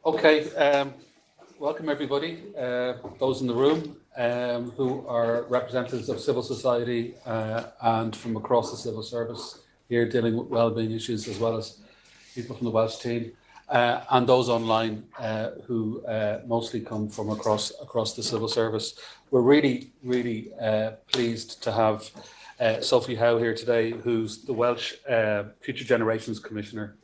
Okay, welcome everybody, those in the room who are representatives of civil society and from across the civil service here dealing with wellbeing issues, as well as people from the Welsh team, and those online who mostly come from across the civil service. We're really pleased to have Sophie Howe here today, who's the Welsh Future Generations Commissioner.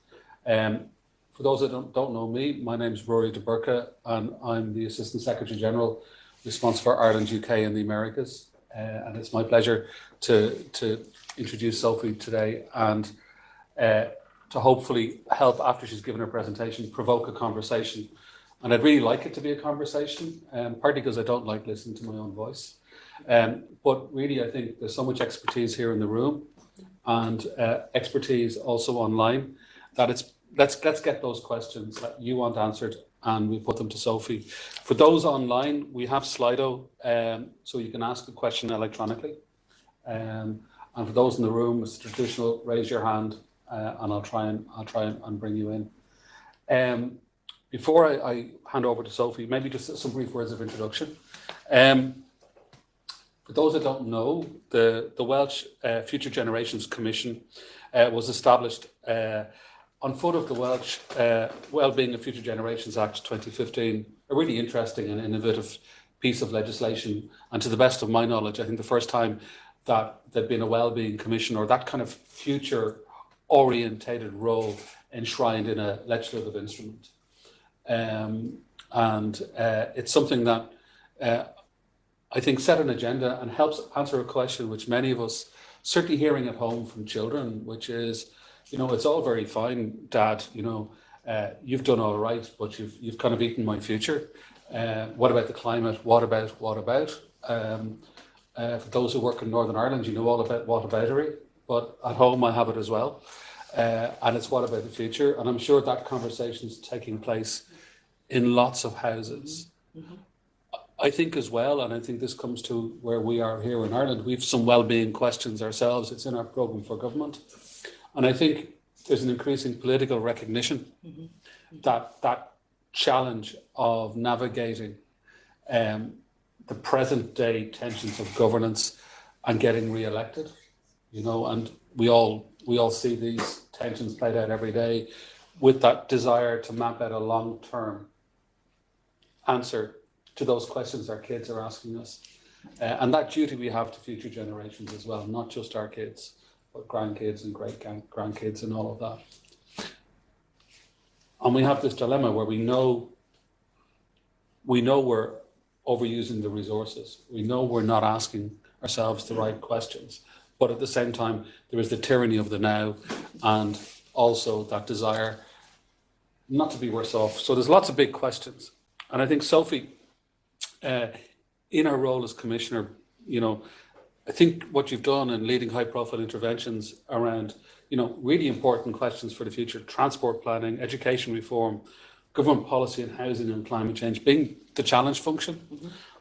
For those that don't know me, my name is Ruairí de Búrca, and I'm the Assistant Secretary General responsible for Ireland, UK and the Americas. And it's my pleasure to introduce Sophie today and to hopefully help, after she's given her presentation, provoke a conversation. And I'd really like it to be a conversation, partly because I don't like listening to my own voice. But really, I think there's so much expertise here in the room and expertise also online that it's let's get those questions that you want answered, and we put them to Sophie. For those online, we have Slido, so you can ask a question electronically. And for those in the room, it's traditional. Raise your hand, and I'll try and bring you in. Before I hand over to Sophie, maybe just some brief words of introduction. For those that don't know, the Welsh Future Generations Commission was established on foot of the Welsh Wellbeing of Future Generations Act 2015, a really interesting and innovative piece of legislation. And to the best of my knowledge, I think the first time that there'd been a wellbeing commission or that kind of future orientated role enshrined in a legislative instrument. It's something that I think set an agenda and helps answer a question which many of us, certainly hearing at home from children, which is, you know, it's all very fine, Dad, you know, you've done all right, but you've kind of eaten my future. What about the climate? What about? For those who work in Northern Ireland, you know all about whataboutery, but at home I have it as well. And it's what about the future? And I'm sure that conversation is taking place in lots of houses. Mm-hmm. I think as well, and I think this comes to where we are here in Ireland, we've some wellbeing questions ourselves. It's in our programme for government. And I think there's an increasing political recognition that challenge of navigating the present day tensions of governance and getting re-elected, you know, and we all see these tensions played out every day with that desire to map out a long-term answer to those questions our kids are asking us. And that duty we have to future generations as well, not just our kids, but grandkids and great-grandkids and all of that. And we have this dilemma where we know we're overusing the resources. We know we're not asking ourselves the right questions. But at the same time, there is the tyranny of the now and also that desire not to be worse off. So there's lots of big questions. And I think Sophie, in her role as Commissioner, you know, I think what you've done in leading high-profile interventions around, you know, really important questions for the future, transport planning, education reform, government policy and housing and climate change, being the challenge function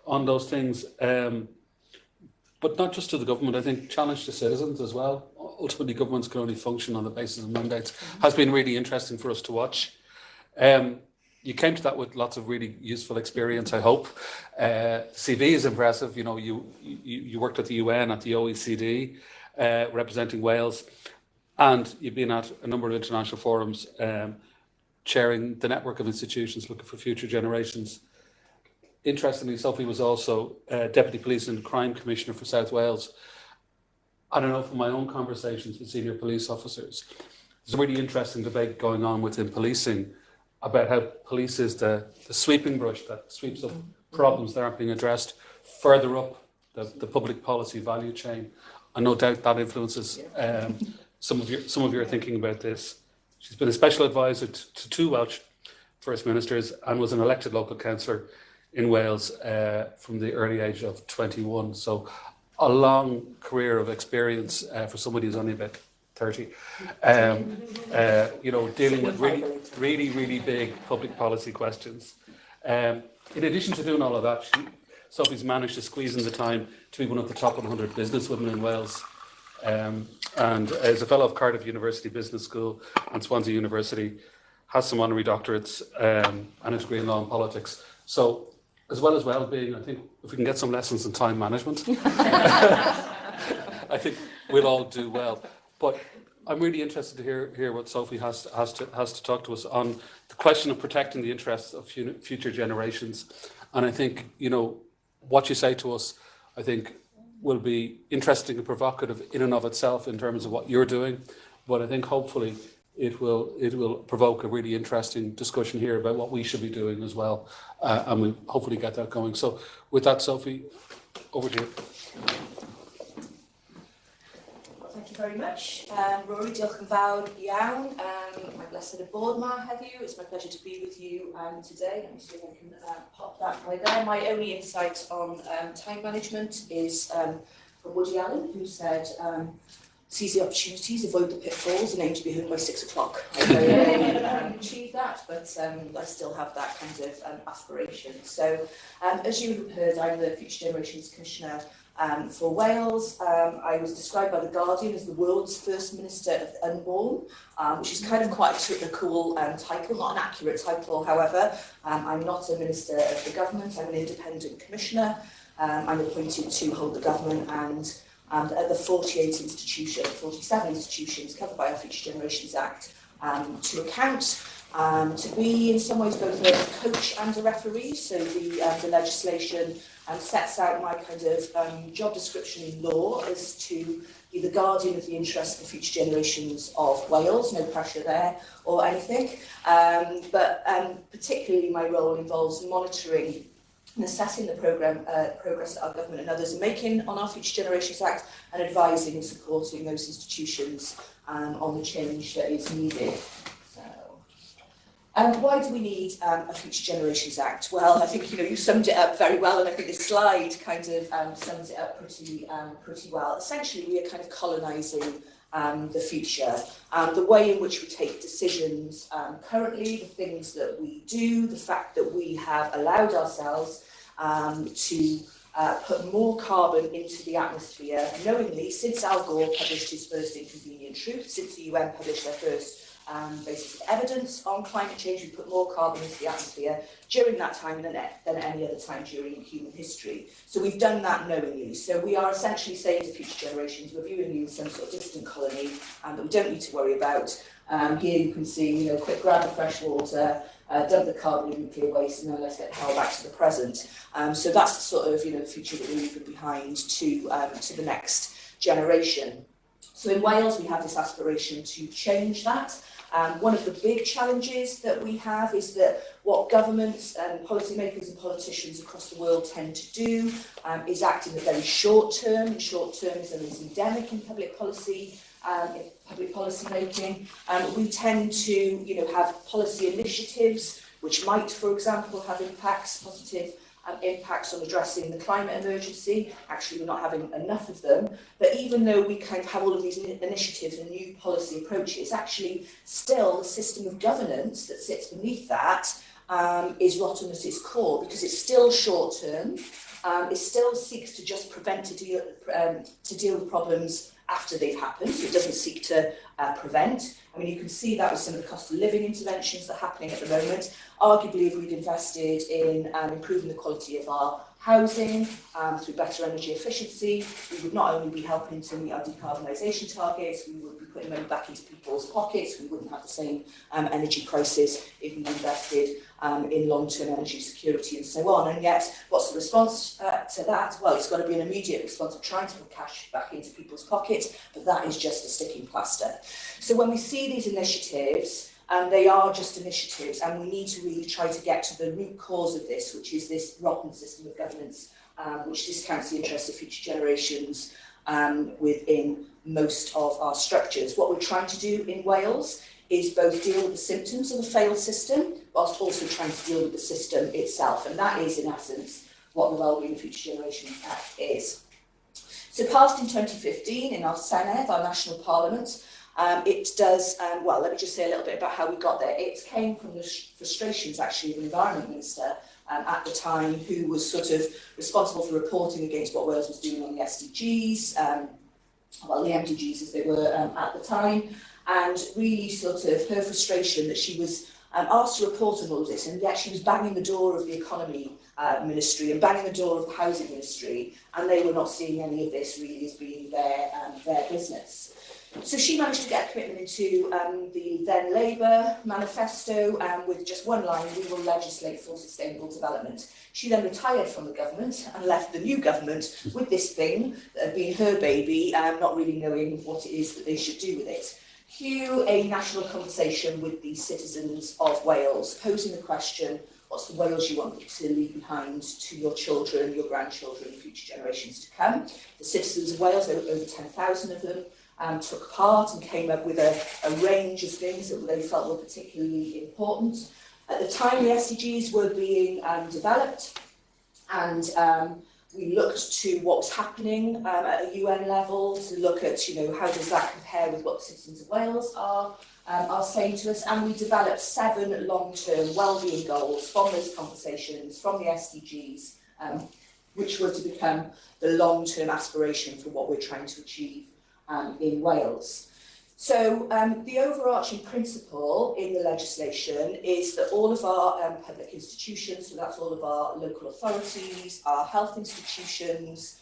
on those things. But not just to the government, I think challenge to citizens as well. Ultimately, governments can only function on the basis of mandates. Has been really interesting for us to watch. You came to that with lots of really useful experience, I hope. CV is impressive. You know, you worked at the UN, at the OECD, representing Wales, and you've been at a number of international forums, chairing the network of institutions looking for future generations. Interestingly, Sophie was also Deputy Police and Crime Commissioner for South Wales. I don't know, from my own conversations with senior police officers, there's a really interesting debate going on within policing about how police is the sweeping brush that sweeps up problems that aren't being addressed further up the public policy value chain. And no doubt that influences some of your thinking about this. She's been a special advisor to two Welsh First Ministers and was an elected local councillor in Wales from the early age of 21. So a long career of experience for somebody who's only about 30, you know, dealing with really big public policy questions. In addition to doing all of that, Sophie's managed to squeeze in the time to be one of the top 100 businesswomen in Wales, and is a fellow of Cardiff University Business School and Swansea University, has some honorary doctorates, and a degree in law and politics. So, as well as well-being, I think if we can get some lessons in time management, I think we'll all do well. But I'm really interested to hear what Sophie has to talk to us on the question of protecting the interests of future generations. And I think, you know, what you say to us, I think, will be interesting and provocative in and of itself in terms of what you're doing. But I think hopefully it will provoke a really interesting discussion here about what we should be doing as well. And we'll hopefully get that going. So with that, Sophie, over to you. Thank you very much. Ruairí, diolch yn fawr iawn. My blessed board ma heddiw. It's my pleasure to be with you today. Let me see if I can pop that right there. My only insight on time management is from Woody Allen, who said, seize the opportunities, avoid the pitfalls, and aim to be home by 6 o'clock. I very achieve that, but I still have that kind of aspiration. So, as you have heard, I'm the Future Generations Commissioner for Wales. I was described by The Guardian as the world's first Minister of the Unborn, which is kind of quite a cool title, not an accurate title, however. I'm not a Minister of the Government, I'm an independent Commissioner. I'm appointed to hold the government and at the 47 institutions covered by our Future Generations Act to account, to be in some ways both a coach and a referee. So the legislation sets out my kind of job description in law as to be the guardian of the interests of the future generations of Wales, no pressure there or anything. But particularly my role involves monitoring and assessing the progress that our government and others are making on our Future Generations Act and advising and supporting those institutions on the change that is needed. Why do we need a Future Generations Act? Well, I think you summed it up very well, and I think this slide kind of sums it up pretty well. Essentially, we are kind of colonising the future. The way in which we take decisions currently, the things that we do, the fact that we have allowed ourselves to put more carbon into the atmosphere knowingly since Al Gore published his first Inconvenient Truth, since the UN published their first basis of evidence on climate change. We put more carbon into the atmosphere during that time than any other time during human history. So we've done that knowingly. So we are essentially saying to future generations, we're viewing you as some sort of distant colony that we don't need to worry about. Here you can see, quick grab of fresh water, dump the carbon and nuclear waste, and then let's get the hell back to the present. So that's the sort of, the future that we're leaving behind to the next generation. So in Wales, we have this aspiration to change that. One of the big challenges that we have is that what governments and policymakers and politicians across the world tend to do is act in the very short term, and short-termism is endemic in public policy. Making. We tend to, have policy initiatives which might, for example, have positive impacts on addressing the climate emergency. Actually, we're not having enough of them. But even though we kind of have all of these initiatives and new policy approaches, actually still the system of governance that sits beneath that is rotten at its core, because it's still short-term. It still seeks to just prevent to deal with problems after they've happened, so it doesn't seek to prevent. I mean, you can see that with some of the cost of living interventions that are happening at the moment. Arguably, if we'd invested in improving the quality of our housing through better energy efficiency, we would not only be helping to meet our decarbonisation targets, we would be putting money back into people's pockets. We wouldn't have the same energy crisis if we invested in long-term energy security and so on. And yet, what's the response to that? Well, it's got to be an immediate response of trying to put cash back into people's pockets, but that is just a sticking plaster. So when we see these initiatives, they are just initiatives, and we need to really try to get to the root cause of this, which is this rotten system of governance, which discounts the interests of future generations within most of our structures. What we're trying to do in Wales is both deal with the symptoms of a failed system, whilst also trying to deal with the system itself. And that is, in essence, what the Wellbeing of Future Generations Act is. So passed in 2015 in our Senedd, our national parliament, it does, well, let me just say a little bit about how we got there. It came from the frustrations, actually, of the Environment Minister at the time, who was sort of responsible for reporting against what Wales was doing on the SDGs, well, the MDGs as they were at the time, and really sort of her frustration that she was asked to report on all of this, and yet she was banging the door of the economy ministry and banging the door of the housing ministry, and they were not seeing any of this really as being their business. So she managed to get a commitment into the then Labour manifesto with just one line: we will legislate for sustainable development. She then retired from the government and left the new government with this thing that had been her baby, not really knowing what it is that they should do with it. Cue a national conversation with the citizens of Wales, posing the question: what's the Wales you want to leave behind to your children, your grandchildren, future generations to come? The citizens of Wales, over 10,000 of them, took part and came up with a range of things that they felt were particularly important. At the time, the SDGs were being developed, and we looked to what was happening at a UN level to look at, you know, how does that compare with what the citizens of Wales are saying to us, and we developed 7 long-term wellbeing goals from those conversations, from the SDGs, which were to become the long-term aspiration for what we're trying to achieve in Wales. So the overarching principle in the legislation is that all of our public institutions, so that's all of our local authorities, our health institutions,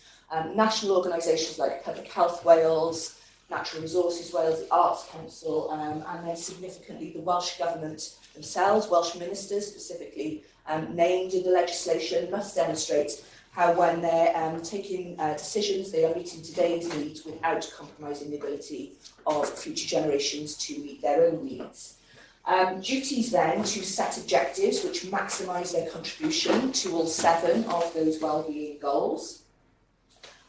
national organisations like Public Health Wales, Natural Resources Wales, the Arts Council, and then significantly the Welsh Government themselves, Welsh ministers specifically named in the legislation, must demonstrate how when they're taking decisions, they are meeting today's needs without compromising the ability of future generations to meet their own needs. Duties then to set objectives which maximise their contribution to all 7 of those wellbeing goals,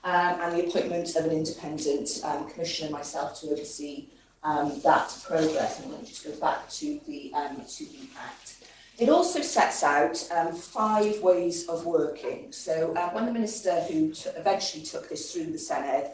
and the appointment of an independent commissioner, myself, to oversee that progress. I'm going to just go back to the Act. It also sets out 5 ways of working. So when the minister who eventually took this through the Senedd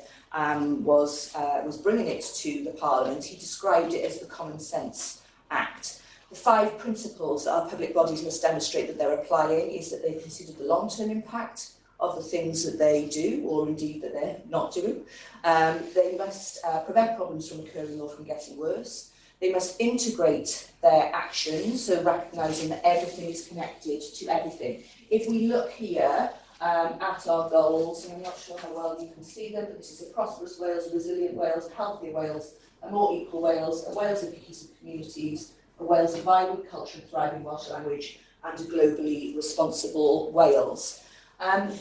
was bringing it to the Parliament, he described it as the Common Sense Act. The 5 principles that our public bodies must demonstrate that they're applying is that they consider the long-term impact of the things that they do, or indeed that they're not doing. They must prevent problems from occurring or from getting worse. They must integrate their actions, so recognising that everything is connected to everything. If we look here at our goals, and I'm not sure how well you can see them, but this is a prosperous Wales, a resilient Wales, a healthier Wales, a more equal Wales, a Wales of cohesive communities, a Wales of vibrant culture and thriving Welsh language, and a globally responsible Wales.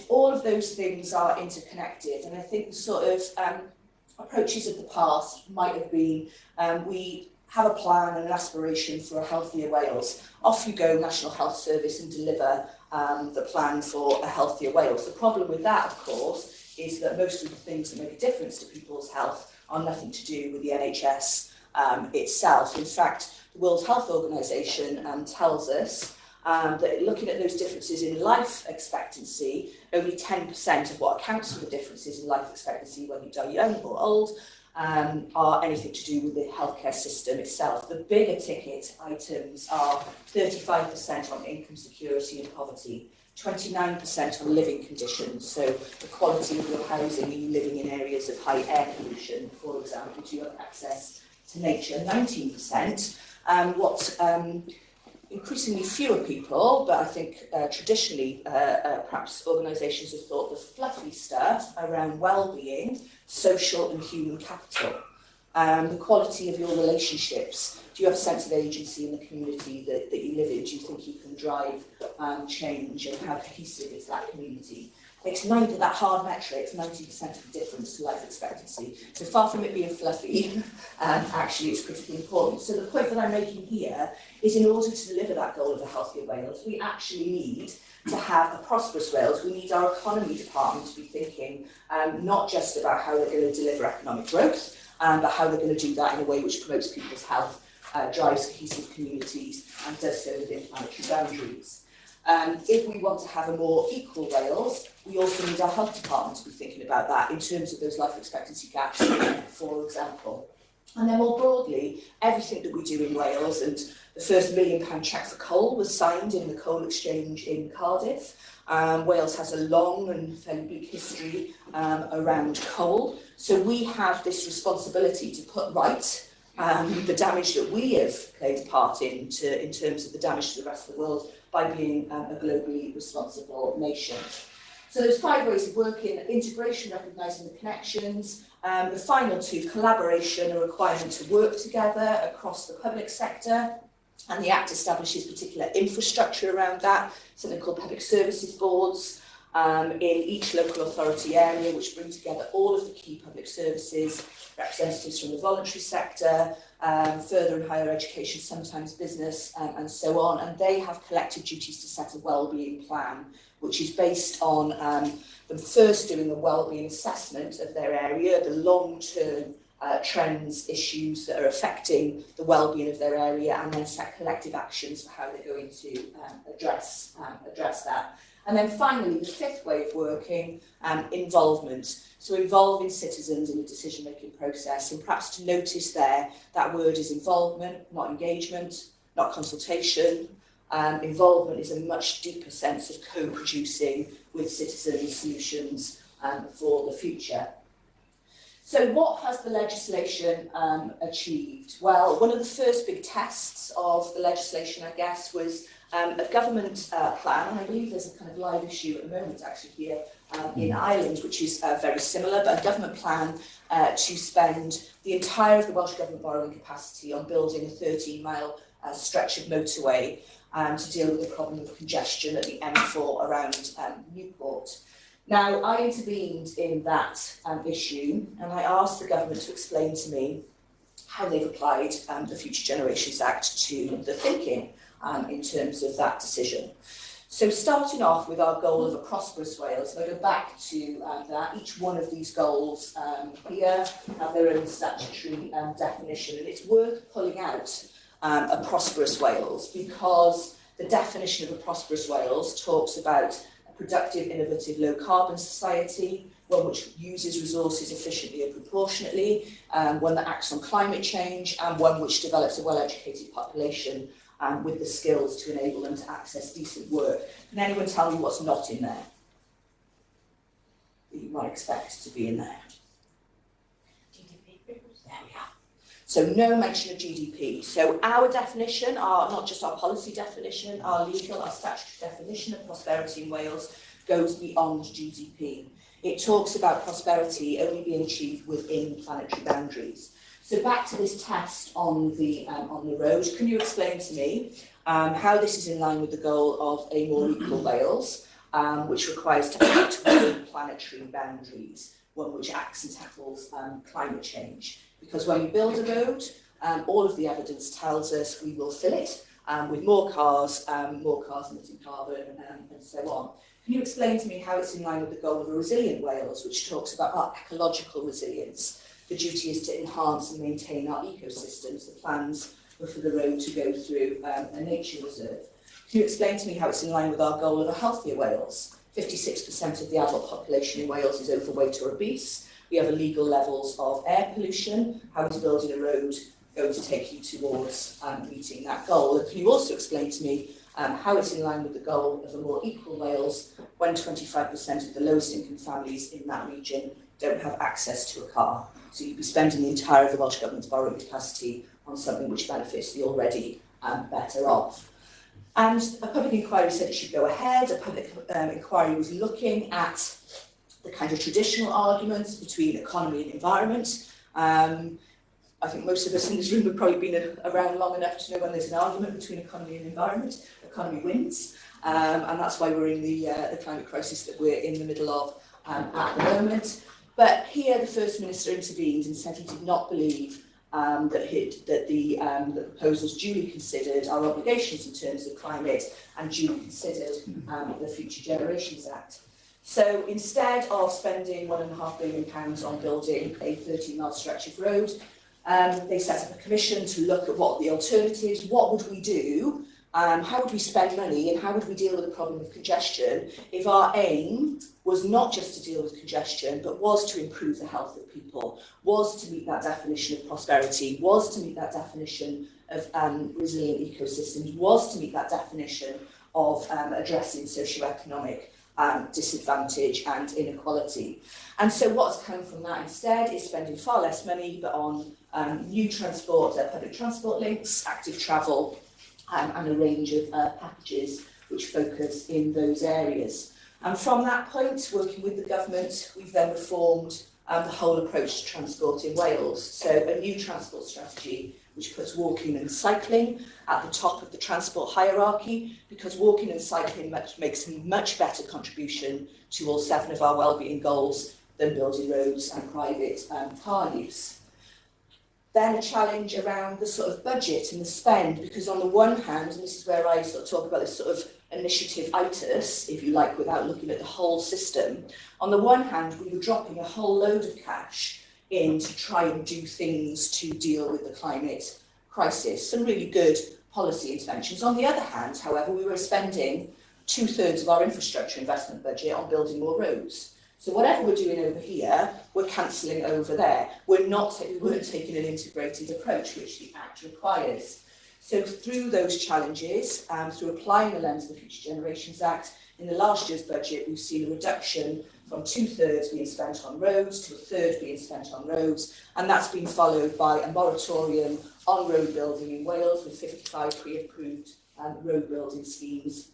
All of those things are interconnected, and I think the sort of approaches of the past might have been, we have a plan and an aspiration for a healthier Wales. Off you go, National Health Service, and deliver the plan for a healthier Wales. The problem with that, of course, is that most of the things that make a difference to people's health are nothing to do with the NHS itself. In fact, the World Health Organization tells us that looking at those differences in life expectancy, only 10% of what accounts for the differences in life expectancy when you die young or old are anything to do with the healthcare system itself. The bigger ticket items are 35% on income security and poverty, 29% on living conditions, so the quality of your housing, are you living in areas of high air pollution, for example, do you have access to nature, 19%, what increasingly fewer people, but I think traditionally perhaps organisations have thought the fluffy stuff around well-being, social and human capital, the quality of your relationships. Do you have a sense of agency in the community that you live in? Do you think you can drive change, and how cohesive is that community? It's that hard metric, 90% of the difference to life expectancy. So far from it being fluffy, actually it's critically important. So the point that I'm making here is, in order to deliver that goal of a healthier Wales, we actually need to have a prosperous Wales. We need our economy department to be thinking not just about how they're going to deliver economic growth, but how they're going to do that in a way which promotes people's health, drives cohesive communities, and does so within planetary boundaries. If we want to have a more equal Wales, we also need our health department to be thinking about that in terms of those life expectancy gaps, for example. And then more broadly, everything that we do in Wales, and the first £1 million cheque for coal was signed in the coal exchange in Cardiff. Wales has a long and fairly bleak history around coal, so we have this responsibility to put right the damage that we have played a part in terms of the damage to the rest of the world by being a globally responsible nation. So there's 5 ways of working: integration, recognising the connections, the final 2, collaboration, a requirement to work together across the public sector, and the Act establishes particular infrastructure around that, something called public services boards, in each local authority area, which bring together all of the key public services, representatives from the voluntary sector, further and higher education, sometimes business, and so on. And they have collective duties to set a wellbeing plan, which is based on them first doing a wellbeing assessment of their area, the long-term trends, issues that are affecting the well-being of their area, and then set collective actions for how they're going to address that. And then finally, the 5th way of working, involvement. So involving citizens in the decision-making process, and perhaps to notice there, that word is involvement, not engagement, not consultation. Involvement is a much deeper sense of co-producing with citizens solutions for the future. So what has the legislation achieved? Well, one of the first big tests of the legislation, I guess, was a government plan, and I believe there's a kind of live issue at the moment actually here in Ireland, which is very similar, but a government plan to spend the entire of the Welsh Government borrowing capacity on building a 13-mile stretch of motorway to deal with the problem of congestion at the M4 around Newport. Now, I intervened in that issue, and I asked the government to explain to me how they've applied the Future Generations Act to the thinking in terms of that decision. So starting off with our goal of a prosperous Wales, if I go back to that, each one of these goals here have their own statutory definition, and it's worth pulling out a prosperous Wales, because the definition of a prosperous Wales talks about a productive, innovative, low-carbon society, one which uses resources efficiently and proportionately, one that acts on climate change, and one which develops a well-educated population with the skills to enable them to access decent work. Can anyone tell me what's not in there that you might expect to be in there? GDP. There we are. So no mention of GDP. So our definition, not just our policy definition, our legal, our statutory definition of prosperity in Wales goes beyond GDP. It talks about prosperity only being achieved within planetary boundaries. So back to this test on the road, can you explain to me how this is in line with the goal of a more equal Wales, which requires to act within planetary boundaries, one which acts and tackles climate change? Because when we build a road, all of the evidence tells us we will fill it with more cars emitting carbon, and so on. Can you explain to me how it's in line with the goal of a resilient Wales, which talks about our ecological resilience? The duty is to enhance and maintain our ecosystems. The plans were for the road to go through a nature reserve. Can you explain to me how it's in line with our goal of a healthier Wales? 56% of the adult population in Wales is overweight or obese. We have illegal levels of air pollution. How is building a road going to take you towards meeting that goal? And can you also explain to me how it's in line with the goal of a more equal Wales when 25% of the lowest income families in that region don't have access to a car? So you'd be spending the entire of the Welsh Government's borrowing capacity on something which benefits the already better off. And a public inquiry said it should go ahead. A public inquiry was looking at the kind of traditional arguments between economy and environment. I think most of us in this room have probably been around long enough to know when there's an argument between economy and environment, economy wins. And that's why we're in the climate crisis that we're in the middle of at the moment. But here the First Minister intervened and said he did not believe that the proposals duly considered our obligations in terms of climate and duly considered the Future Generations Act. So instead of spending £1.5 billion on building a 13-mile stretch of road, they set up a commission to look at what the alternatives, what would we do, how would we spend money, and how would we deal with the problem of congestion if our aim was not just to deal with congestion, but was to improve the health of people, was to meet that definition of prosperity, was to meet that definition of resilient ecosystems, was to meet that definition of addressing socioeconomic disadvantage and inequality. And so what's come from that instead is spending far less money, but on new transport, public transport links, active travel, and a range of packages which focus in those areas. And from that point, working with the government, we've then reformed the whole approach to transport in Wales. So a new transport strategy which puts walking and cycling at the top of the transport hierarchy, because walking and cycling makes a much better contribution to all 7 of our wellbeing goals than building roads and private car use. Then a challenge around the sort of budget and the spend, because on the one hand, and this is where I sort of talk about this sort of initiative-itis, if you like, without looking at the whole system. On the one hand, we were dropping a whole load of cash in to try and do things to deal with the climate crisis, some really good policy interventions. On the other hand, however, we were spending 2/3 of our infrastructure investment budget on building more roads. So whatever we're doing over here, we're cancelling over there. We weren't taking an integrated approach, which the Act requires. So through those challenges, through applying the lens of the Future Generations Act, in the last year's budget, we've seen a reduction from 2/3 being spent on roads to 1/3 being spent on roads, and that's been followed by a moratorium on road building in Wales, with 55 pre-approved road building schemes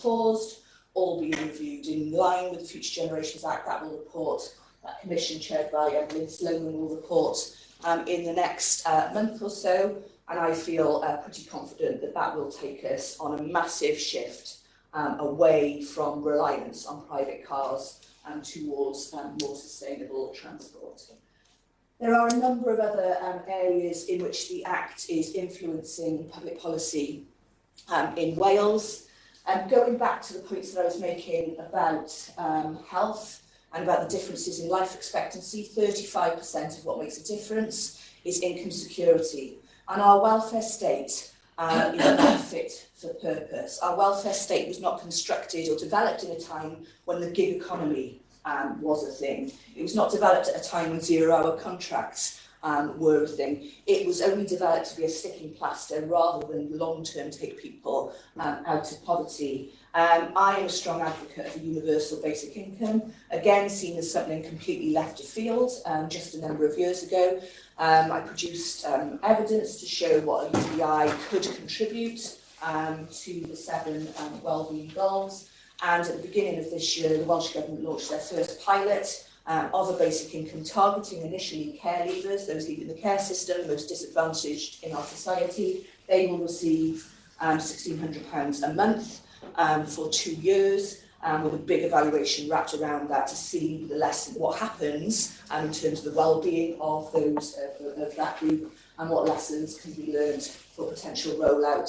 paused, all being reviewed in line with the Future Generations Act. That commission chaired by Lynn Sloman will report in the next month or so, and I feel pretty confident that that will take us on a massive shift away from reliance on private cars and towards more sustainable transport. There are a number of other areas in which the Act is influencing public policy in Wales. Going back to the points that I was making about health and about the differences in life expectancy, 35% of what makes a difference is income security. And our welfare state is not fit for purpose. Our welfare state was not constructed or developed in a time when the gig economy was a thing. It was not developed at a time when 0-hour contracts were a thing. It was only developed to be a sticking plaster rather than long-term take people out of poverty. I am a strong advocate of a universal basic income, again seen as something completely left of field just a number of years ago. I produced evidence to show what a UBI could contribute to the 7 wellbeing goals, and at the beginning of this year the Welsh Government launched their first pilot of a basic income targeting initially care leavers, those leaving the care system, the most disadvantaged in our society. They will receive £1,600 a month for 2 years, with a big evaluation wrapped around that to see the lesson, what happens in terms of the well-being of those of that group, and what lessons can be learned for potential rollout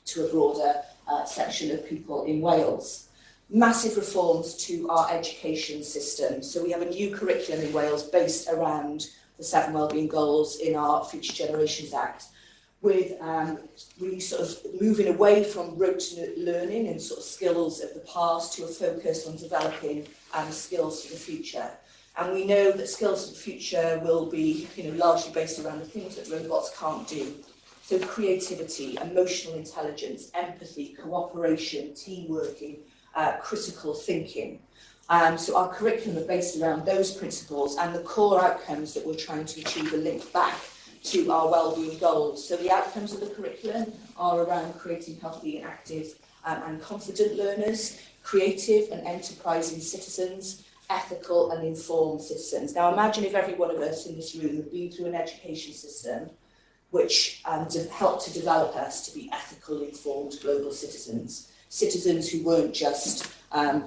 to a broader section of people in Wales. Massive reforms to our education system. So we have a new curriculum in Wales based around the 7 wellbeing goals in our Future Generations Act, with really sort of moving away from rote learning and sort of skills of the past to a focus on developing skills for the future. And we know that skills for the future will be, largely based around the things that robots can't do. So creativity, emotional intelligence, empathy, cooperation, teamworking, critical thinking. So our curriculum are based around those principles and the core outcomes that we're trying to achieve a link back to our wellbeing goals. So the outcomes of the curriculum are around creating healthy and active and confident learners, creative and enterprising citizens, ethical and informed citizens. Now imagine if every one of us in this room had been through an education system which helped to develop us to be ethical, informed global citizens. Citizens who weren't just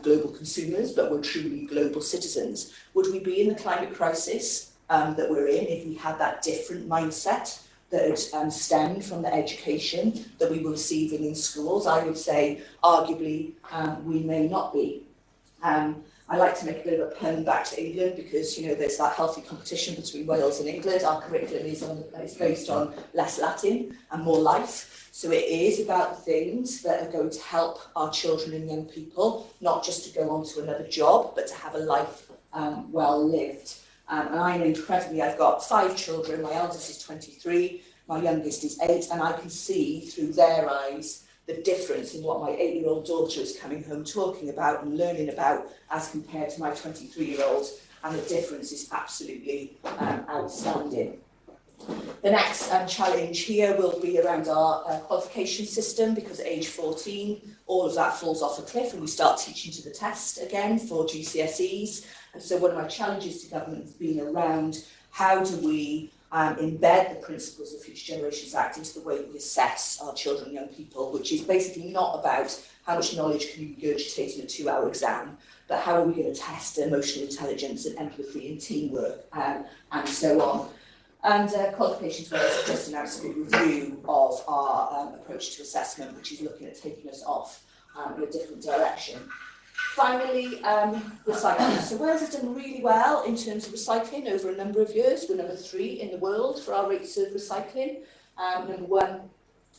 global consumers, but were truly global citizens. Would we be in the climate crisis that we're in if we had that different mindset that stemmed from the education that we were receiving in schools? I would say, arguably, we may not be. I like to make a bit of a pun back to England because, there's that healthy competition between Wales and England. Our curriculum is based on less Latin and more life. So it is about the things that are going to help our children and young people, not just to go on to another job, but to have a life well lived. And I've got 5 children. My eldest is 23, my youngest is 8, and I can see through their eyes the difference in what my 8-year-old daughter is coming home talking about and learning about as compared to my 23-year-old and the difference is absolutely outstanding. The next challenge here will be around our qualification system, because at age 14, all of that falls off a cliff and we start teaching to the test again for GCSEs. And so one of my challenges to government has been around how do we embed the principles of the Future Generations Act into the way we assess our children and young people, which is basically not about how much knowledge can you regurgitate in a 2-hour exam, but how are we going to test emotional intelligence and empathy and teamwork and so on. And Qualifications Wales have just announced a review of our approach to assessment, which is looking at taking us off in a different direction. Finally, recycling. So Wales has done really well in terms of recycling over a number of years. We're number 3 in the world for our rates of recycling. Number 1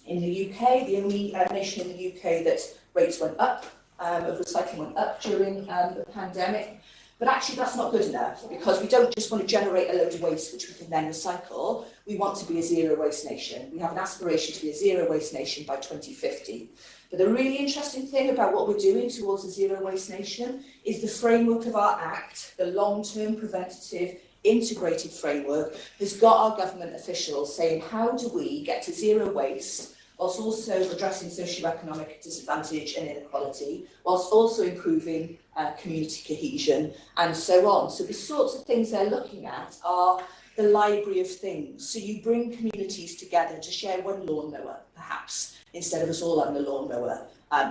in the UK, the only nation in the UK that rates went up, of recycling went up during the pandemic. But actually that's not good enough, because we don't just want to generate a load of waste which we can then recycle. We want to be a zero waste nation. We have an aspiration to be a zero waste nation by 2050. But the really interesting thing about what we're doing towards a zero waste nation is the framework of our Act, the long-term preventative integrated framework, has got our government officials saying, how do we get to zero waste whilst also addressing socio-economic disadvantage and inequality, whilst also improving community cohesion and so on. So the sorts of things they're looking at are the library of things. So you bring communities together to share one lawnmower, perhaps, instead of us all having a lawnmower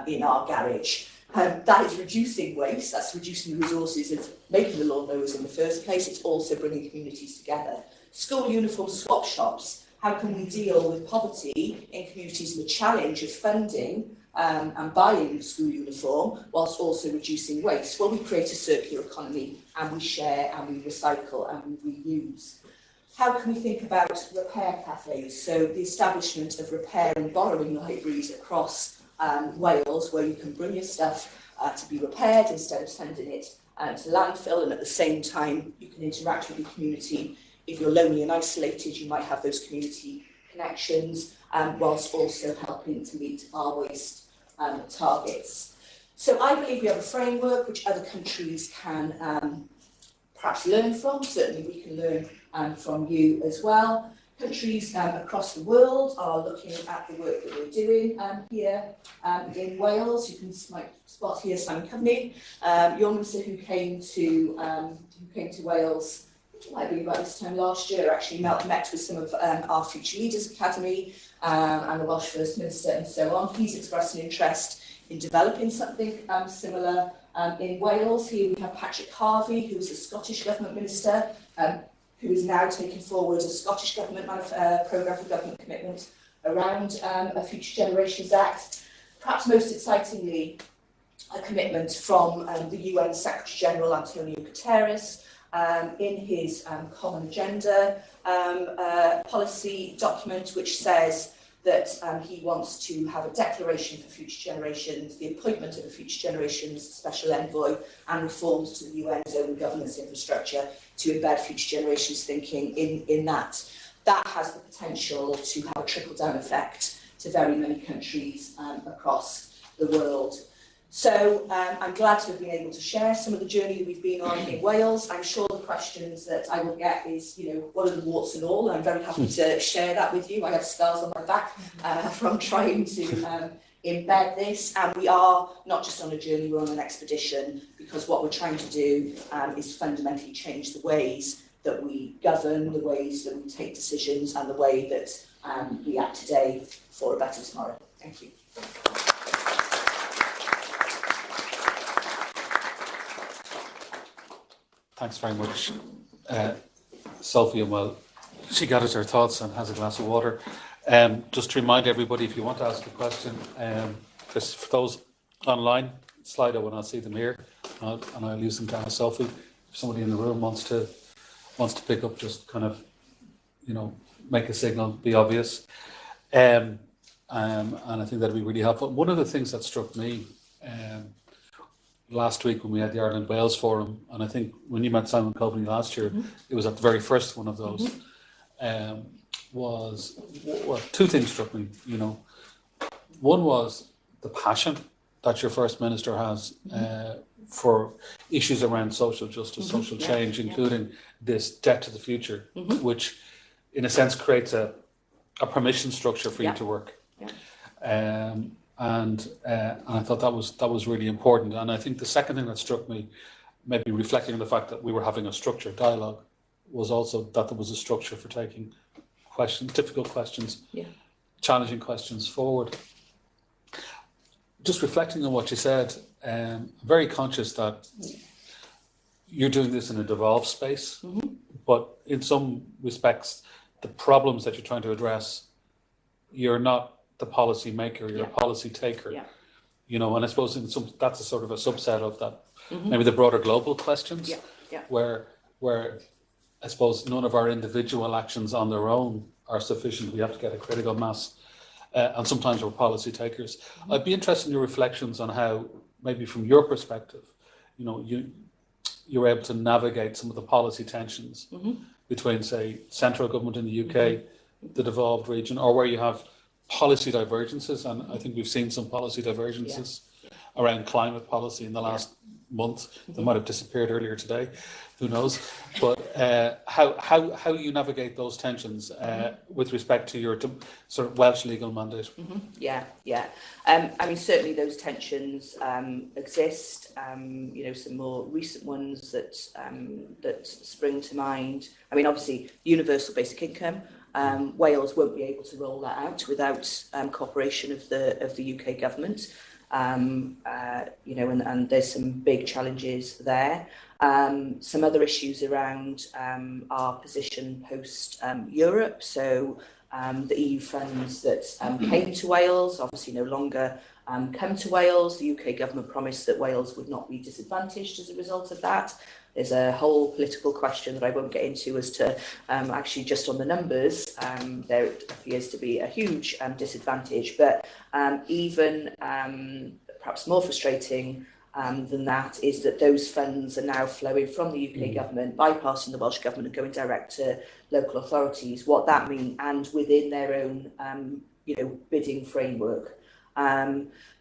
in our garage. That is reducing waste, that's reducing the resources of making the lawnmowers in the first place. It's also bringing communities together. School uniform swap shops. How can we deal with poverty in communities and the challenge of funding and buying school uniform whilst also reducing waste? Well, we create a circular economy and we share and we recycle and we reuse. How can we think about repair cafes? So the establishment of repair and borrowing libraries across Wales, where you can bring your stuff to be repaired instead of sending it to landfill, and at the same time you can interact with your community. If you're lonely and isolated, you might have those community connections, whilst also helping to meet our waste targets. So I believe we have a framework which other countries can perhaps learn from. Certainly we can learn from you as well. Countries across the world are looking at the work that we're doing here in Wales. You can spot here Simon Coveney, your minister who came to Wales. It might be about this time last year, actually met with some of our Future Leaders Academy and the Welsh First Minister and so on. He's expressed an interest in developing something similar in Wales. Here we have Patrick Harvey, who is a Scottish Government Minister, who is now taking forward a Scottish Government programme for government commitment around a Future Generations Act. Perhaps most excitingly, a commitment from the UN Secretary General Antonio Guterres, in his Common Agenda policy document, which says that he wants to have a declaration for future generations, the appointment of a Future Generations Special Envoy, and reforms to the UN's own governance infrastructure to embed future generations thinking in that. That has the potential to have a trickle-down effect to very many countries across the world. So I'm glad to have been able to share some of the journey that we've been on in Wales. I'm sure the questions that I will get is, what are the warts and all? I'm very happy to share that with you. I have scars on my back from trying to embed this. And we are not just on a journey, we're on an expedition, because what we're trying to do is fundamentally change the ways that we govern, the ways that we take decisions, and the way that we act today for a better tomorrow. Thank you. Thanks very much, Sophie. And well, she gathers her thoughts and has a glass of water. Just to remind everybody, if you want to ask a question, just for those online, Slido, and I'll see them here, and I'll use them to ask Sophie. If somebody in the room wants to pick up, just kind of, make a signal, be obvious. And I think that'd be really helpful. One of the things that struck me last week when we had the Ireland Wales Forum, and I think when you met Simon Coveney last year, it was at the very first one of those, two things struck me, One was the passion that your First Minister has for issues around social justice, social change, including this debt to the future, which in a sense creates a permission structure for you to work. And I thought that was really important. And I think the second thing that struck me, maybe reflecting on the fact that we were having a structured dialogue, was also that there was a structure for taking questions, difficult questions, challenging questions forward. Just reflecting on what you said, I'm very conscious that you're doing this in a devolved space, but in some respects, the problems that you're trying to address, you're not the policy maker, you're a policy taker. You know, and I suppose that's a sort of a subset of that, maybe the broader global questions, where I suppose none of our individual actions on their own are sufficient. We have to get a critical mass. And sometimes we're policy takers. I'd be interested in your reflections on how, maybe from your perspective, you know, you're able to navigate some of the policy tensions between, say, central government in the UK, the devolved region, or where you have policy divergences. And I think we've seen some policy divergences around climate policy in the last month. They might have disappeared earlier today, who knows? But how you navigate those tensions with respect to your sort of Welsh legal mandate? I mean, certainly those tensions exist. You know, some more recent ones that spring to mind. I mean, obviously, universal basic income. Wales won't be able to roll that out without cooperation of the UK government. You know, and there's some big challenges there. Some other issues around our position post Europe. So the EU funds that came to Wales obviously no longer come to Wales. The UK government promised that Wales would not be disadvantaged as a result of that. There's a whole political question that I won't get into as to actually just on the numbers. There appears to be a huge disadvantage, but even perhaps more frustrating than that is that those funds are now flowing from the UK government, bypassing the Welsh government and going direct to local authorities. What that means, and within their own you know, bidding framework.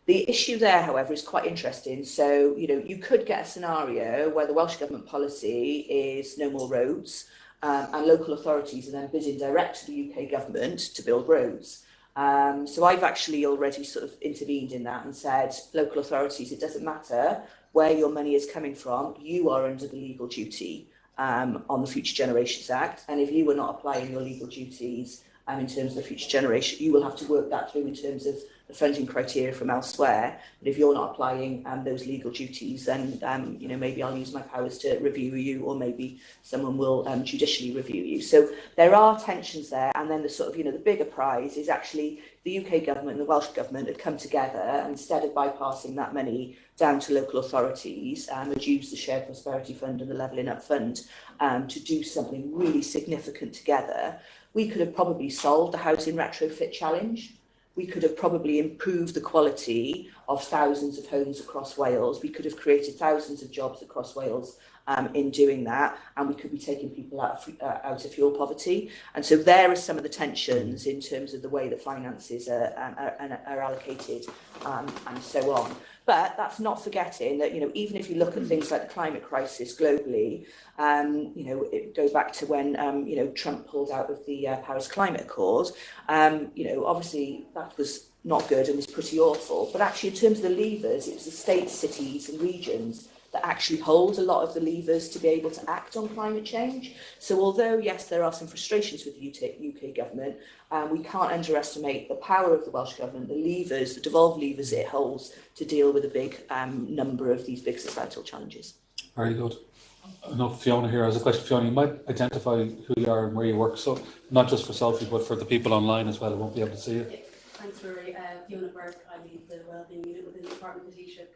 The issue there, however, is quite interesting. So, you know, you could get a scenario where the Welsh Government policy is no more roads, and local authorities are then bidding direct to the UK Government to build roads. So I've actually already sort of intervened in that and said, local authorities, it doesn't matter where your money is coming from, you are under the legal duty on the Future Generations Act. And if you were not applying your legal duties in terms of the future generation, you will have to work that through in terms of the funding criteria from elsewhere. But if you're not applying those legal duties, then you know, maybe I'll use my powers to review you, or maybe someone will judicially review you. So there are tensions there, and then the sort of, you know, the bigger prize is actually the UK government and the Welsh government had come together, and instead of bypassing that money down to local authorities, had used the Shared Prosperity Fund and the Levelling Up Fund to do something really significant together. We could have probably solved the housing retrofit challenge. We could have probably improved the quality of thousands of homes across Wales. We could have created thousands of jobs across Wales in doing that, and we could be taking people out of fuel poverty. And so there are some of the tensions in terms of the way that finances are allocated and so on. But that's not forgetting that, you know, even if you look at things like the climate crisis globally, you know, it goes back to when, you know, Trump pulled out of the Paris Climate Accord. You know, obviously that was not good and was pretty awful. But actually, in terms of the levers, it was the states, cities and regions that actually hold a lot of the levers to be able to act on climate change. So although, yes, there are some frustrations with the UK government, we can't underestimate the power of the Welsh government, the levers, the devolved levers it holds to deal with a big number of these big societal challenges. Very good. I know Fiona here has a question. Fiona, you might identify who you are and where you work, so not just for Sophie, but for the people online as well who won't be able to see you. Thanks, Ruairí. Fiona Búrca. I lead the Wellbeing Unit within the Department of Taoiseach.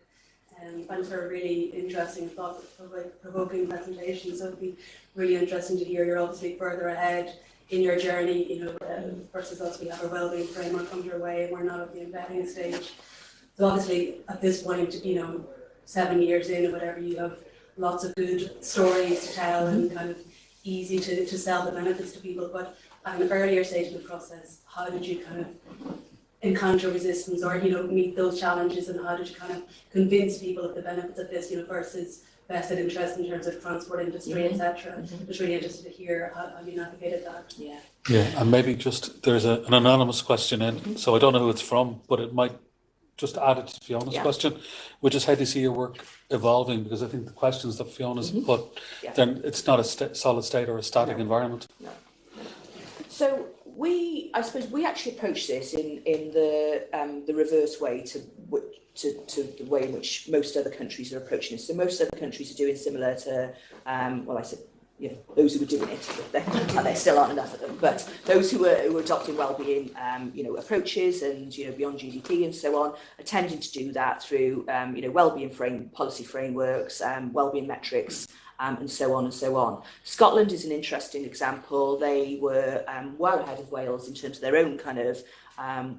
Thanks for a really interesting, thought-provoking presentation. So it'd be really interesting to hear you're obviously further ahead in your journey. You know, versus us, we have a wellbeing framework underway, and we're not at the embedding stage. So obviously, at this point, you know, 7 years in or whatever, you have lots of good stories to tell and kind of easy to sell the benefits to people. But at an earlier stage in the process, how did you kind of encounter resistance or, meet those challenges, and how did you kind of convince people of the benefits of this, versus vested interest in terms of transport industry, etc. Just really interested to hear how you navigated that. Yeah. Yeah, and maybe just there's an anonymous question in, so I don't know who it's from, but it might just add it to Fiona's question, which is how do you see your work evolving? Because I think the questions that Fiona's put, then it's not a solid state or a static environment. No. So I suppose we actually approach this in the reverse way to the way in which most other countries are approaching this. So most other countries are doing similar to, well, I said, those who were doing it, there still aren't enough of them, but those who are adopting wellbeing, approaches and, beyond GDP and so on, are tending to do that through, wellbeing policy frameworks, wellbeing metrics, and so on and so on. Scotland is an interesting example. They were well ahead of Wales in terms of their own kind of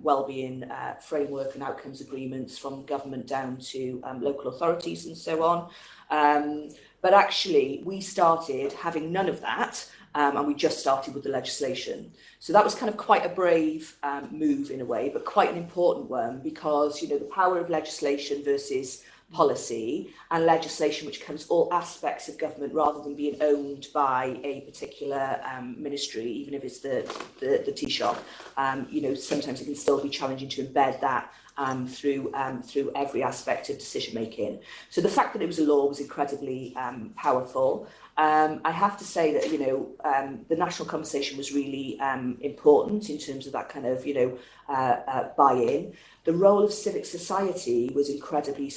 wellbeing framework and outcomes agreements from government down to local authorities and so on. But actually, we started having none of that, and we just started with the legislation. So that was kind of quite a brave move in a way, but quite an important one because, the power of legislation versus policy, and legislation which covers all aspects of government rather than being owned by a particular ministry, even if it's the Taoiseach. Sometimes it can still be challenging to embed that through every aspect of decision making. So the fact that it was a law was incredibly powerful. I have to say that the national conversation was really important in terms of that kind of buy-in. The role of civic society was incredibly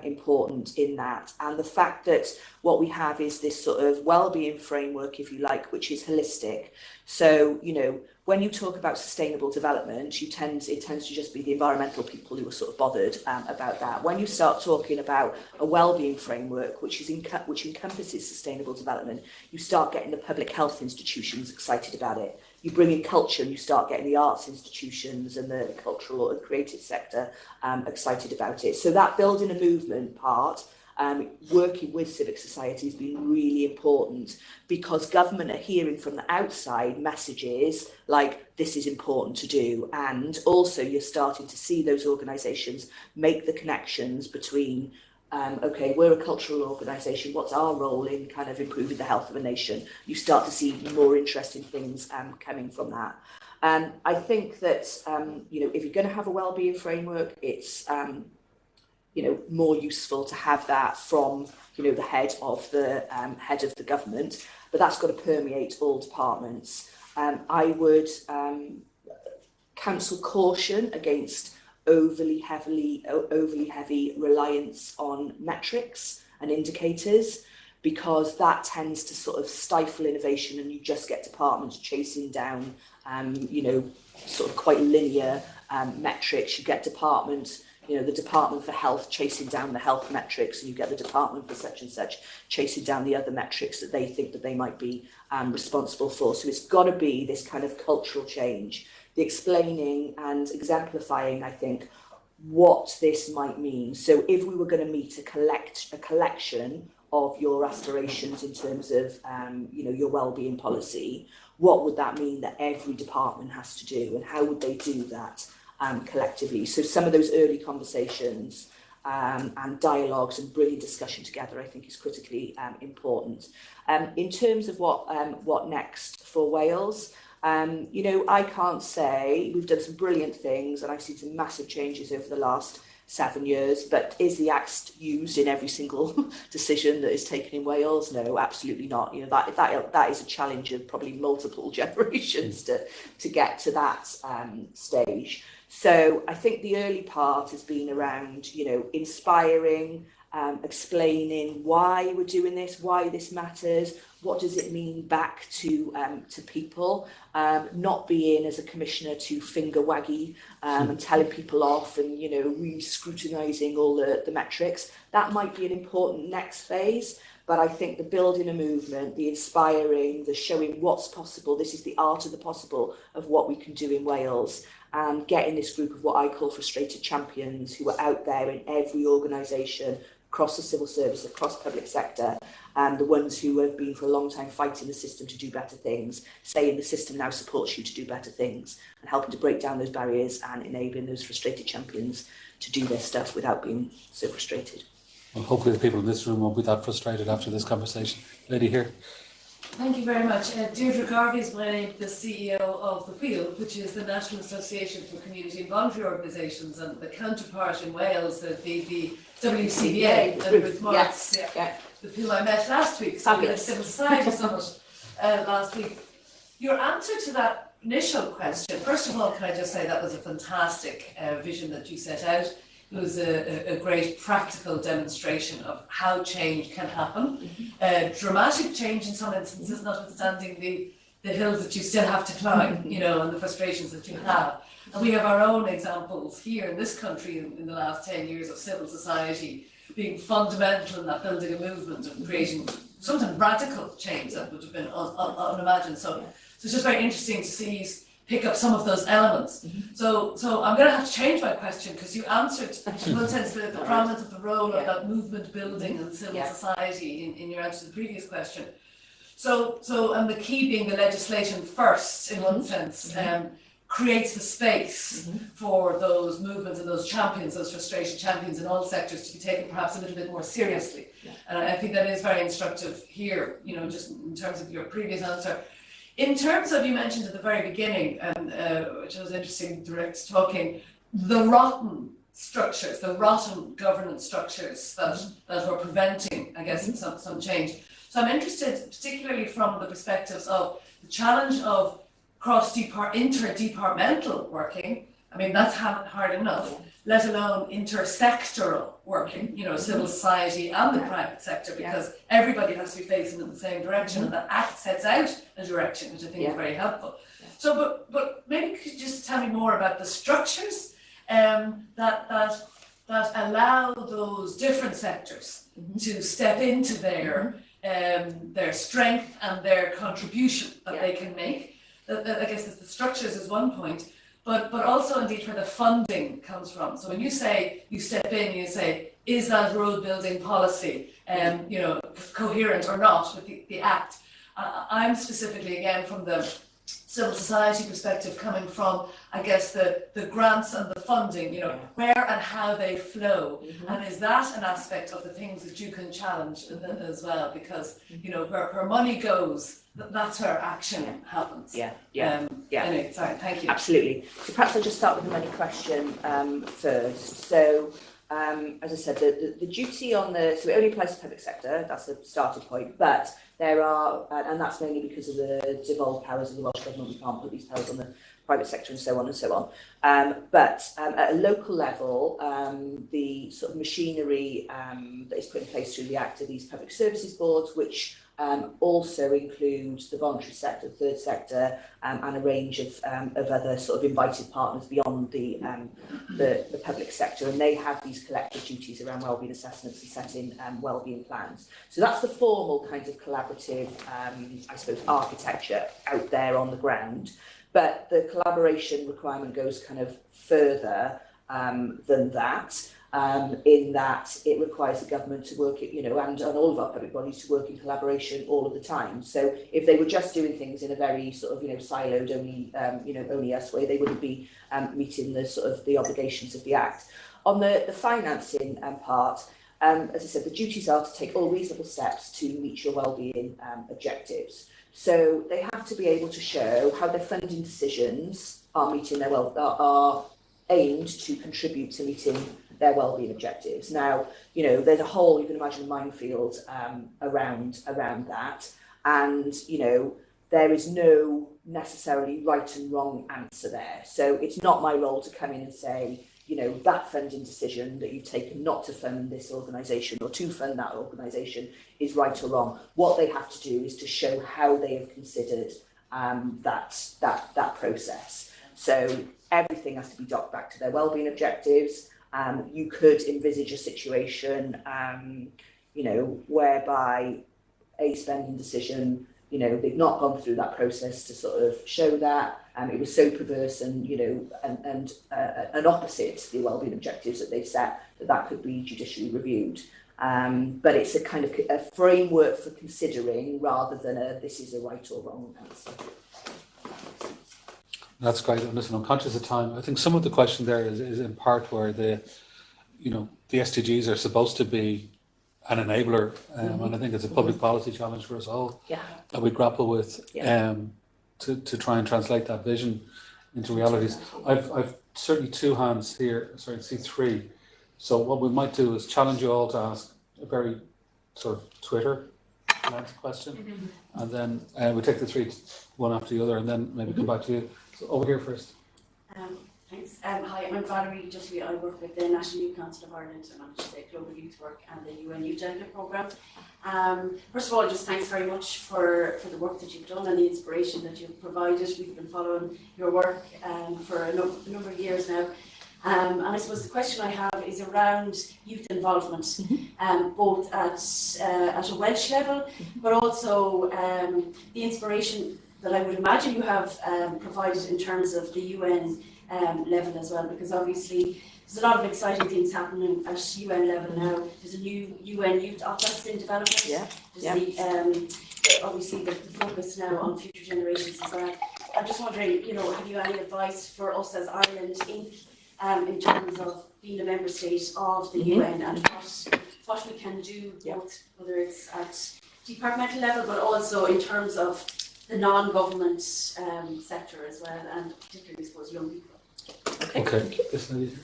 important in that, and the fact that what we have is this sort of well-being framework, if you like, which is holistic. So when you talk about sustainable development, it tends to just be the environmental people who are sort of bothered about that. When you start talking about a well-being framework, which encompasses sustainable development, you start getting the public health institutions excited about it. You bring in culture and you start getting the arts institutions and the cultural and creative sector excited about it. So that building a movement part, working with civic society has been really important because government are hearing from the outside messages like this is important to do, and also you're starting to see those organisations make the connections between okay, we're a cultural organisation, what's our role in kind of improving the health of a nation? You start to see more interesting things coming from that. I think that if you're going to have a wellbeing framework, it's more useful to have that from the head of the government, but that's got to permeate all departments. I would counsel caution against overly heavy reliance on metrics and indicators, because that tends to sort of stifle innovation and you just get departments chasing down sort of quite linear metrics. You get departments, the Department for Health chasing down the health metrics, and you get the Department for such and such chasing down the other metrics that they think that they might be responsible for. So it's got to be this kind of cultural change, the explaining and exemplifying, I think, what this might mean. So if we were going to meet a collection of your aspirations in terms of your wellbeing policy, what would that mean that every department has to do, and how would they do that collectively? So some of those early conversations and dialogues and bringing discussion together, I think, is critically important. In terms of what next for Wales, I can't say. We've done some brilliant things and I've seen some massive changes over the last 7 years, but is the axe used in every single decision that is taken in Wales? No, absolutely not. That is a challenge of probably multiple generations to get to that stage. So I think the early part has been around, inspiring, explaining why we're doing this, why this matters, what does it mean back to people, not being as a commissioner too finger waggy and telling people off and really scrutinising all the metrics. That might be an important next phase, but I think the building a movement, the inspiring, the showing what's possible, this is the art of the possible of what we can do in Wales, and getting this group of what I call frustrated champions who are out there in every organisation, across the civil service, across public sector, and the ones who have been for a long time fighting the system to do better things, saying the system now supports you to do better things, and helping to break down those barriers and enabling those frustrated champions to do their stuff without being so frustrated. Well, hopefully the people in this room won't be that frustrated after this conversation. Lady here. Thank you very much. Deirdre Garvey is my name, the CEO of the Wheel, which is the National Association for Community and Voluntary Organisations, and the counterpart in Wales, the WCBA, and with Marks, with whom I met last week, so at the Civil Society Summit last week. Your answer to that initial question, first of all, can I just say that was a fantastic vision that you set out. It was a great practical demonstration of how change can happen. Dramatic change in some instances, notwithstanding the hills that you still have to climb, you know, and the frustrations that you have. And we have our own examples here in this country in the last 10 years of civil society being fundamental in that building a movement and creating something radical change that would have been unimagined. So it's just very interesting to see you pick up some of those elements. So I'm going to have to change my question, because you answered, in one sense, the prominence of the role of that movement building and civil society in your answer to the previous question. So and the key being the legislation first, in one sense, creates the space for those movements and those champions, those frustrated champions in all sectors, to be taken perhaps a little bit more seriously. And I think that is very instructive here, you know, just in terms of your previous answer. In terms of, you mentioned at the very beginning, and which was interesting, direct talking, the rotten structures, the rotten governance structures that were preventing, I guess, some change. So I'm interested, particularly from the perspectives of the challenge of interdepartmental working. I mean, that's hard enough, let alone intersectoral working, you know, civil society and the private sector, because everybody has to be facing in the same direction, and that Act sets out a direction, which I think is very helpful. So, but maybe could you just tell me more about the structures that allow those different sectors to step into their strength and their contribution that they can make. I guess the structures is one point, but also indeed where the funding comes from. So when you say you step in, you say, is that road building policy, you know, coherent or not with the Act? I'm specifically, again, from the civil society perspective, coming from, I guess, the grants and the funding, you know, where and how they flow. And is that an aspect of the things that you can challenge as well? Because, you know, where money goes, that's where action happens. Anyway, sorry, thank you. Absolutely. So perhaps I'll just start with the money question first. So, as I said, the duty on so it only applies to public sector, that's the starting point, but there are, and that's mainly because of the devolved powers of the Welsh Government, we can't put these powers on the private sector and so on and so on. But at a local level, the sort of machinery that is put in place through the Act are these public services boards, which also includes the voluntary sector, the third sector, and a range of other sort of invited partners beyond the public sector, and they have these collective duties around wellbeing assessments and setting wellbeing plans. So that's the formal kind of collaborative, I suppose, architecture out there on the ground. But the collaboration requirement goes kind of further than that. In that it requires the government to work, you know, and all of our public bodies to work in collaboration all of the time. So if they were just doing things in a very sort of, you know, siloed, only us way, they wouldn't be meeting the sort of the obligations of the Act. On the financing part, as I said, the duties are to take all reasonable steps to meet your wellbeing objectives. So they have to be able to show how their funding decisions are meeting their are aimed to contribute to meeting their wellbeing objectives. Now, you know, there's a whole, you can imagine, a minefield around that, and you know, there is no necessarily right and wrong answer there. So it's not my role to come in and say, you know, that funding decision that you've taken not to fund this organisation or to fund that organisation is right or wrong. What they have to do is to show how they have considered that process. So everything has to be docked back to their wellbeing objectives. You could envisage a situation, you know, whereby a spending decision, you know, they've not gone through that process to sort of show that it was so perverse and, you know, and opposite the wellbeing objectives that they've set, that could be judicially reviewed. But it's a kind of a framework for considering rather than this is a right or wrong answer. That's great. And listen, I'm conscious of time. I think some of the question there is in part where the SDGs are supposed to be an enabler, and I think it's a public policy challenge for us all that we grapple with to try and translate that vision into realities. I've certainly two hands here. Sorry, I see three. So what we might do is challenge you all to ask a very sort of Twitter question, and then we take the three one after the other, and then maybe come back to you. So over here first. Thanks. Hi, I'm Valerie Duffy. I work with the National Youth Council of Ireland. I manage the Global Youth Work and the UN Youth Gender Programme. First of all, just thanks very much for the work that you've done and the inspiration that you've provided. We've been following your work for a number of years now. And I suppose the question I have is around youth involvement, both at a Welsh level, but also the inspiration that I would imagine you have provided in terms of the UN level as well, because obviously there's a lot of exciting things happening at UN level now. There's a new UN Youth Office in development. There's obviously the focus now on future generations as well. I'm just wondering, have you any advice for us as Ireland Inc. In terms of being a member state of the UN and what we can do, both whether it's at departmental level, but also in terms of the non-government sector as well, and particularly, I suppose, young people. Okay. This lady.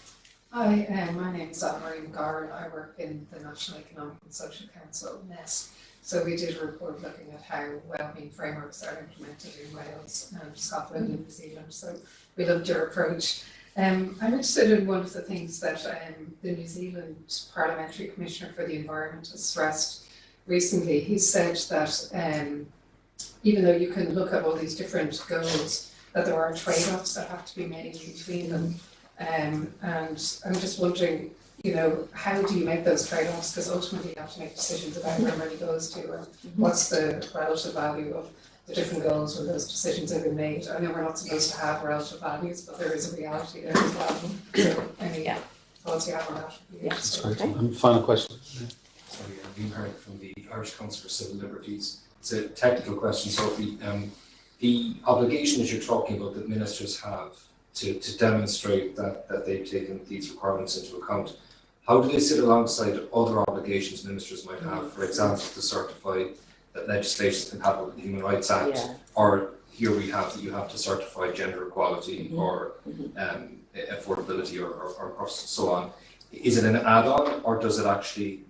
Hi, my name is Anne-Marie McGarren. I work in the National Economic and Social Council, NES. So we did a report looking at how wellbeing frameworks are implemented in Wales and Scotland and New Zealand. So we loved your approach. I'm interested in one of the things that the New Zealand Parliamentary Commissioner for the Environment has stressed recently. He said that even though you can look at all these different goals, that there are trade-offs that have to be made between them. And I'm just wondering, how do you make those trade-offs? Because ultimately you have to make decisions about where money goes to and what's the relative value of the different goals when those decisions have been made. I know we're not supposed to have relative values, but there is a reality there as well. So any thoughts you have on that? That's great. And final question. Sorry, I'm Ian Harvey from the Irish Council for Civil Liberties. It's a technical question, Sophie. The obligation that you're talking about that ministers have to demonstrate that they've taken these requirements into account, how do they sit alongside other obligations ministers might have, for example, to certify that legislation is compatible with the Human Rights Act, or here we have that you have to certify gender equality or affordability or so on. Is it an add-on, or does it actually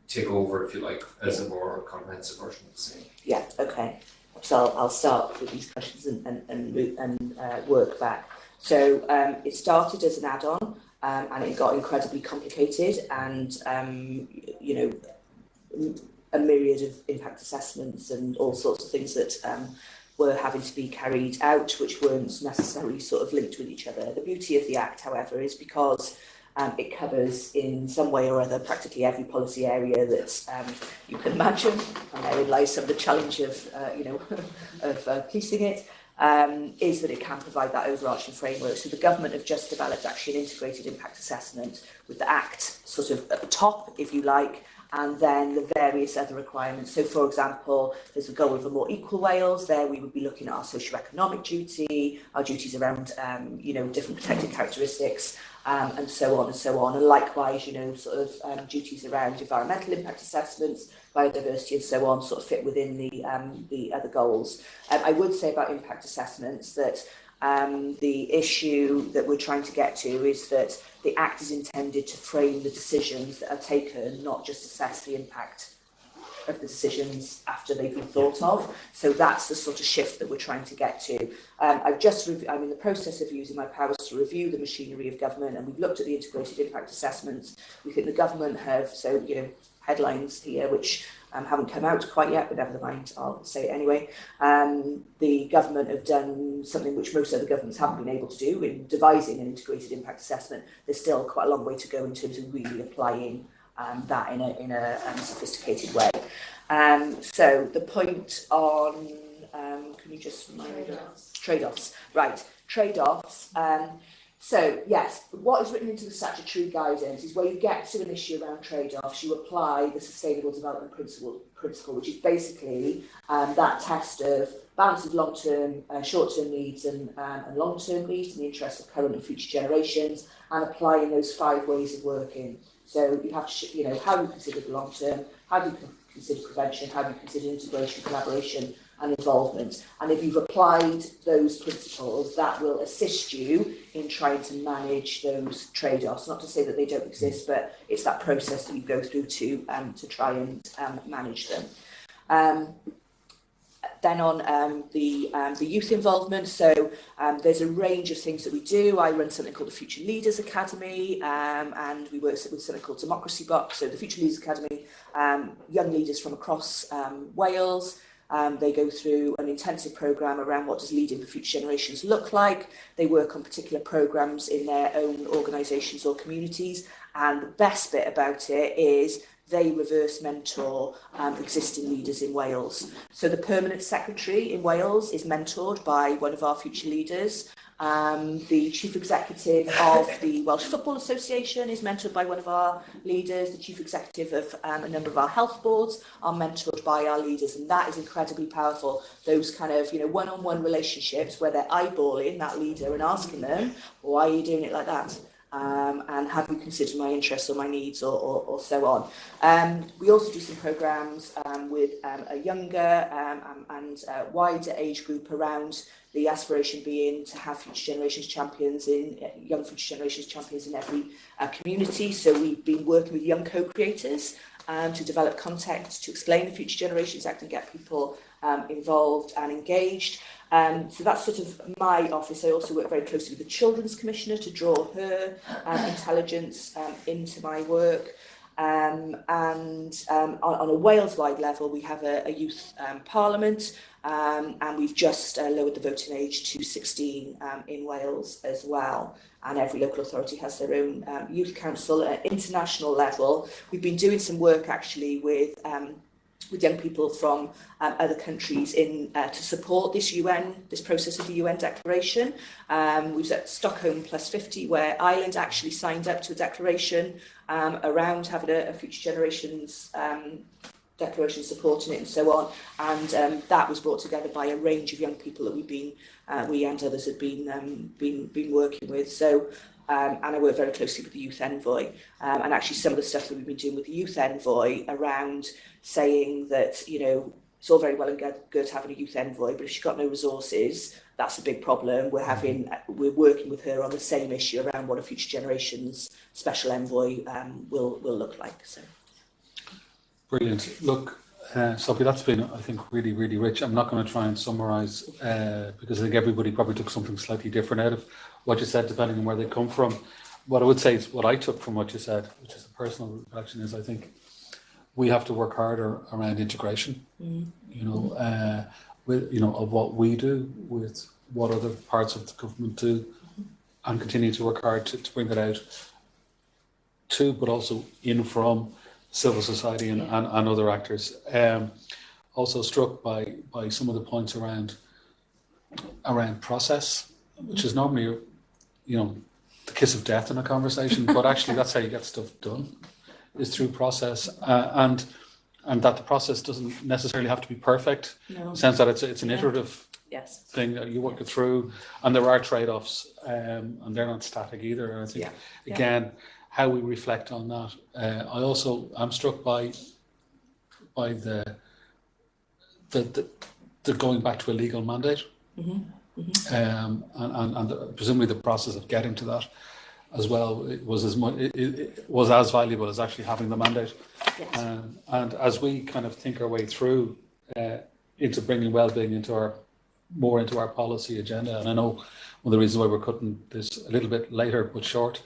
take over, if you like, as a more comprehensive version of the same? Yeah, okay. So I'll start with these questions and work back. So it started as an add-on and it got incredibly complicated, and a myriad of impact assessments and all sorts of things that were having to be carried out, which weren't necessarily sort of linked with each other. The beauty of the Act, however, is because it covers in some way or other practically every policy area that you can imagine, and therein lies some of the challenge of policing it, is that it can provide that overarching framework. So the government have just developed actually an integrated impact assessment with the Act sort of at the top, if you like, and then the various other requirements. So, for example, there's a goal of a more equal Wales. There we would be looking at our socio-economic duty, our duties around, different protected characteristics, and so on and so on. And likewise, duties around environmental impact assessments, biodiversity and so on, sort of fit within the other goals. I would say about impact assessments that the issue that we're trying to get to is that the Act is intended to frame the decisions that are taken, not just assess the impact of the decisions after they've been thought of. So that's the sort of shift that we're trying to get to. I'm in the process of using my powers to review the machinery of government, and we've looked at the integrated impact assessments. We think the government have, headlines here which haven't come out quite yet, but never mind, I'll say it anyway. The government have done something which most other governments haven't been able to do in devising an integrated impact assessment. There's still quite a long way to go in terms of really applying that in a sophisticated way. So the point on, can you just remind me? Trade-offs. Right, trade-offs. So, yes, what is written into the statutory guidance is where you get to an issue around trade-offs, you apply the Sustainable Development Principle, which is basically that test of balance of long-term, short-term needs and long-term needs in the interest of current and future generations, and applying those 5 ways of working. So you have to, how do you consider the long-term, how do you consider prevention, how do you consider integration, collaboration and involvement. And if you've applied those principles, that will assist you in trying to manage those trade-offs. Not to say that they don't exist, but it's that process that you go through to try and manage them. Then on the youth involvement, so there's a range of things that we do. I run something called the Future Leaders Academy, and we work with something called Democracy Box. So the Future Leaders Academy, young leaders from across Wales, they go through an intensive programme around what does leading for future generations look like. They work on particular programmes in their own organisations or communities, and the best bit about it is they reverse mentor existing leaders in Wales. So the permanent secretary in Wales is mentored by one of our future leaders. The chief executive of the Welsh Football Association is mentored by one of our leaders. The chief executive of a number of our health boards are mentored by our leaders, and that is incredibly powerful. Those kind of one-on-one relationships where they're eyeballing that leader and asking them, why are you doing it like that? And have you considered my interests or my needs or so on. We also do some programmes with a younger and wider age group around the aspiration being to have future generations champions young future generations champions in every community. So we've been working with young co-creators to develop content to explain the Future Generations Act and get people involved and engaged. So that's sort of my office. I also work very closely with the Children's Commissioner to draw her intelligence into my work. And on a Wales-wide level, we have a youth parliament, and we've just lowered the voting age to 16 in Wales as well. And every local authority has their own youth council. At international level, we've been doing some work actually with young people from other countries to support this process of the UN declaration. We was at Stockholm Plus 50, where Ireland actually signed up to a declaration around having a future generations declaration supporting it and so on. And that was brought together by a range of young people that we and others have been working with. So. And I work very closely with the Youth Envoy, and actually some of the stuff that we've been doing with the Youth Envoy around saying that, it's all very well and good having a Youth Envoy, but if she's got no resources, that's a big problem. We're working with her on the same issue around what a Future Generations Special Envoy will look like. So. Brilliant. Look, Sophie, that's been, I think, really, really rich. I'm not going to try and summarise because I think everybody probably took something slightly different out of what you said, depending on where they come from. What I would say is what I took from what you said, which is a personal reflection, is I think we have to work harder around integration, of what we do with what other parts of the government do, and continue to work hard to bring that out to, but also in from civil society and other actors. Also struck by some of the points around process, which is normally, the kiss of death in a conversation, but actually that's how you get stuff done, is through process, and that the process doesn't necessarily have to be perfect. No. In the sense that it's an iterative thing that you work it through, and there are trade-offs, and they're not static either. And I think again, how we reflect on that. I also am struck by the going back to a legal mandate. Mm-hmm. Mm-hmm. And presumably the process of getting to that as well, it was as valuable as actually having the mandate. Yes. And as we kind of think our way through into bringing wellbeing into our policy agenda, and I know one of the reasons why we're cutting this a little bit later but short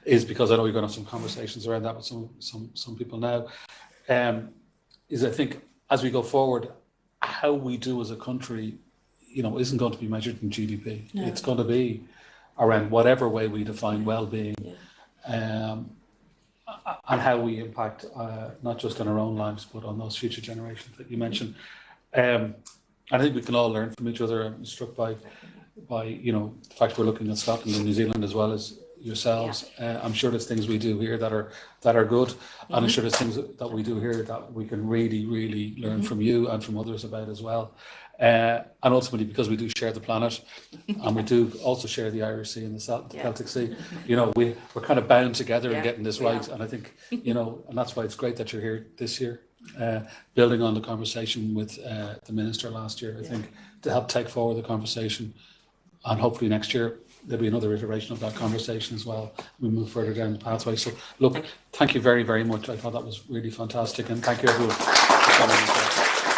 is because I know you're going to have some conversations around that with some people now. Is I think as we go forward, how we do as a country, isn't going to be measured in GDP. No. It's going to be around whatever way we define well-being, and how we impact not just on our own lives, but on those future generations that you mentioned. I think we can all learn from each other. I'm struck by by the fact we're looking at Scotland and New Zealand as well as yourselves. I'm sure there's things we do here that are good, and I'm sure there's things that we do here that we can really learn from you and from others about as well. And ultimately, because we do share the planet, and we do also share the Irish Sea and the Celtic Sea, we're kind of bound together in getting this right. And I think, and that's why it's great that you're here this year, building on the conversation with the Minister last year, I think, to help take forward the conversation. And hopefully next year, there'll be another iteration of that conversation as well. We move further down the pathway. So, look, thank you very, very much. I thought that was really fantastic. And thank you, everyone, for coming.